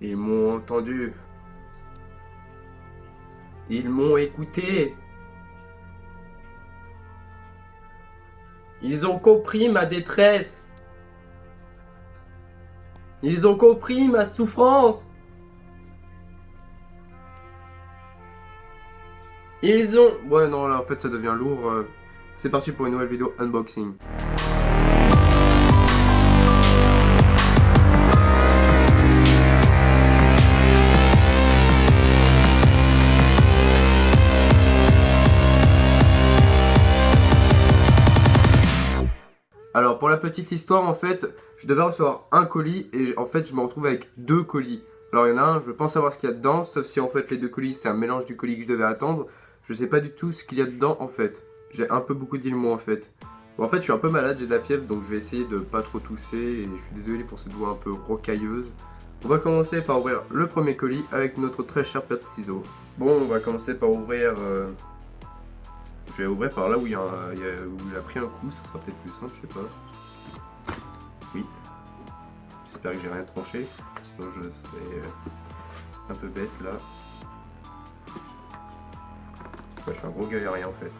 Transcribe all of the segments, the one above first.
Ils m'ont entendu. Ils m'ont écouté. Ils ont compris ma détresse. Ils ont compris ma souffrance. Ils ont... Ouais, non, là, en fait, ça devient lourd. C'est parti pour une nouvelle vidéo unboxing. Alors, pour la petite histoire, en fait, je devais recevoir un colis et en fait, je me retrouve avec deux colis. Alors, il y en a un, je pense savoir ce qu'il y a dedans, sauf si en fait, les deux colis, c'est un mélange du colis que je devais attendre. Je sais pas du tout ce qu'il y a dedans, en fait. J'ai un peu beaucoup d'îles, moi, en fait. Bon, en fait, je suis un peu malade, j'ai de la fièvre, donc je vais essayer de pas trop tousser et je suis désolé pour cette voix un peu rocailleuse. On va commencer par ouvrir le premier colis avec notre très cher paire de ciseaux. Bon, on va commencer par ouvrir... Je vais ouvrir par là où il a pris un coup, ça sera peut-être plus simple, je sais pas. Oui. J'espère que j'ai rien tranché, sinon je serais un peu bête là. Moi, je suis un gros galérien en fait.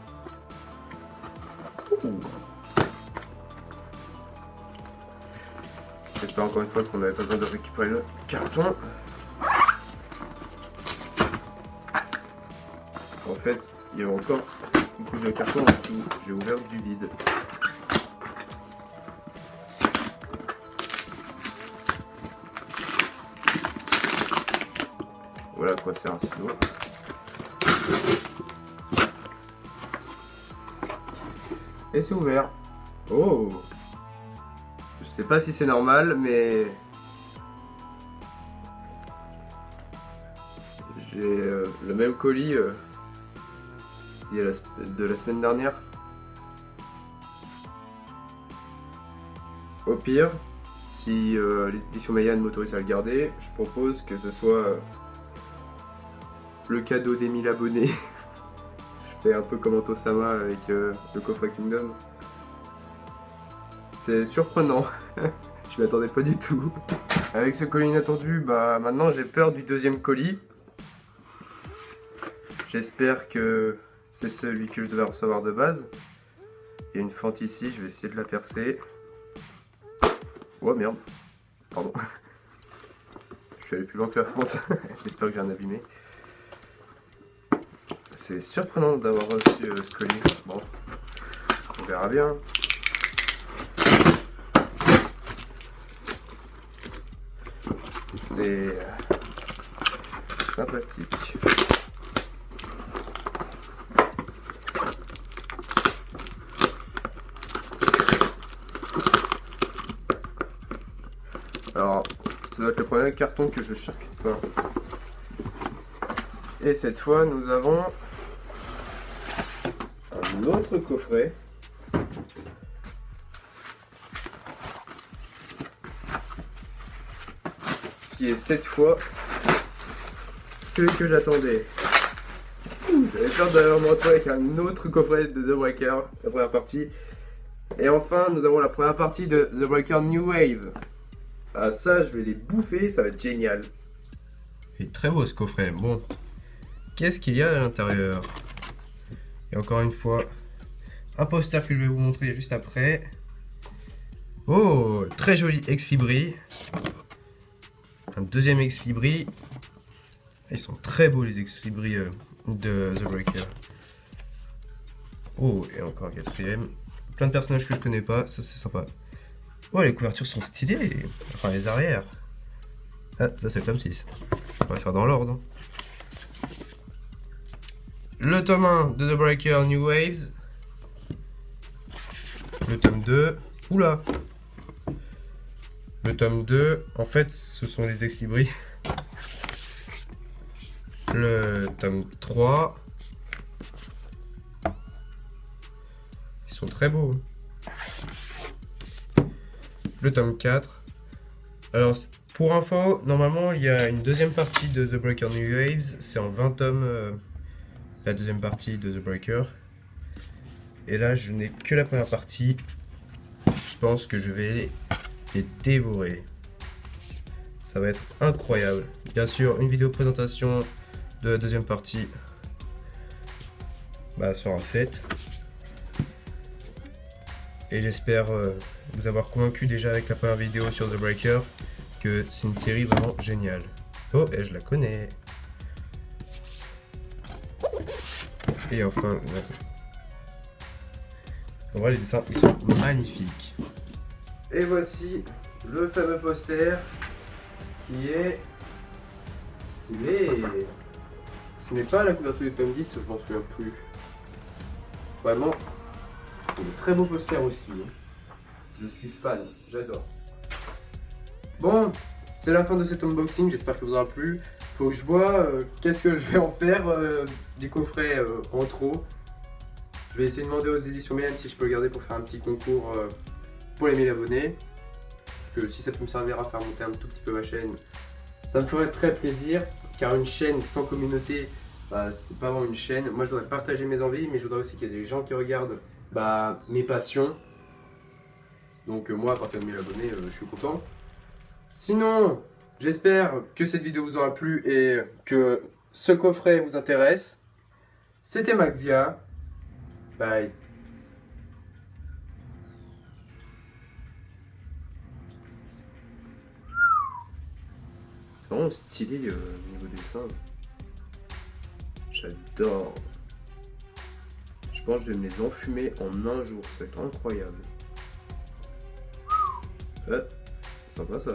Ouh. J'espère encore une fois qu'on n'avait pas besoin de récupérer le carton. En fait, il y a encore une couche de carton en dessous. J'ai ouvert du vide. Voilà à quoi sert un ciseau. Et c'est ouvert. Oh! Je sais pas si c'est normal, mais... J'ai le même colis de la semaine dernière. Au pire, si les éditions Meian m'autorisent à le garder, je propose que ce soit le cadeau des 1000 abonnés. Je fais un peu comme Antosama avec le coffret Kingdom. C'est surprenant, je m'y attendais pas du tout. Avec ce colis inattendu, bah maintenant j'ai peur du deuxième colis. J'espère que c'est celui que je devais recevoir de base. Il y a une fente ici, je vais essayer de la percer. Oh merde, pardon. Je suis allé plus loin que la fente, j'espère que j'ai rien abîmé. C'est surprenant d'avoir reçu ce colis. Bon, on verra bien. C'est sympathique. Alors, ça doit être le premier carton que je charcute pas. Et cette fois, nous avons un autre coffret. Qui est cette fois celui que j'attendais. J'avais peur de me retrouver avec un autre coffret de The Breaker, la première partie. Et enfin, nous avons la première partie de The Breaker New Wave. Ah ça, je vais les bouffer, ça va être génial. Il est très beau ce coffret. Bon, qu'est-ce qu'il y a à l'intérieur? Et encore une fois, un poster que je vais vous montrer juste après. Oh, très joli ex-libris. Un deuxième ex-libris. Ils sont très beaux les ex-libris de The Breaker. Oh, et encore un quatrième. Plein de personnages que je connais pas, ça c'est sympa. Oh, les couvertures sont stylées. Enfin, les arrières. Ah, ça c'est le tome 6. On va faire dans l'ordre. Le tome 1 de The Breaker New Waves. Le tome 2. Oula! Le tome 2, en fait, ce sont les ex-libris. Le tome 3. Ils sont très beaux. Le tome 4. Alors, pour info, normalement, il y a une deuxième partie de The Breaker New Waves. C'est en 20 tomes, la deuxième partie de The Breaker. Et là, je n'ai que la première partie. Je pense que je vais les dévorer. Ça va être incroyable. Bien sûr, une vidéo présentation de la deuxième partie sera faite. Et j'espère vous avoir convaincu déjà avec la première vidéo sur The Breaker que c'est une série vraiment géniale. Oh, et je la connais. Et enfin, ouais. En vrai, les dessins, ils sont magnifiques. Et voici le fameux poster qui est stylé. Ce n'est pas la couverture du tome 10, je m'en souviens plus. Vraiment, c'est un très beau poster aussi. Je suis fan, j'adore. Bon, c'est la fin de cet unboxing, j'espère que vous aura plu. Faut que je vois qu'est-ce que je vais en faire du coffret en trop. Je vais essayer de demander aux éditions Milan si je peux le garder pour faire un petit concours pour les 1000 abonnés. Parce que si ça peut me servir à faire monter un tout petit peu ma chaîne, ça me ferait très plaisir. Car une chaîne sans communauté, c'est pas vraiment une chaîne. Moi je voudrais partager mes envies, mais je voudrais aussi qu'il y ait des gens qui regardent mes passions. Donc moi à partir de 1000 abonnés, je suis content. Sinon, j'espère que cette vidéo vous aura plu et que ce coffret vous intéresse. C'était Maxia. Bye. C'est vraiment stylé niveau dessin. J'adore. Je pense que je vais me les enfumer en un jour, ça va être incroyable. Sympa ça.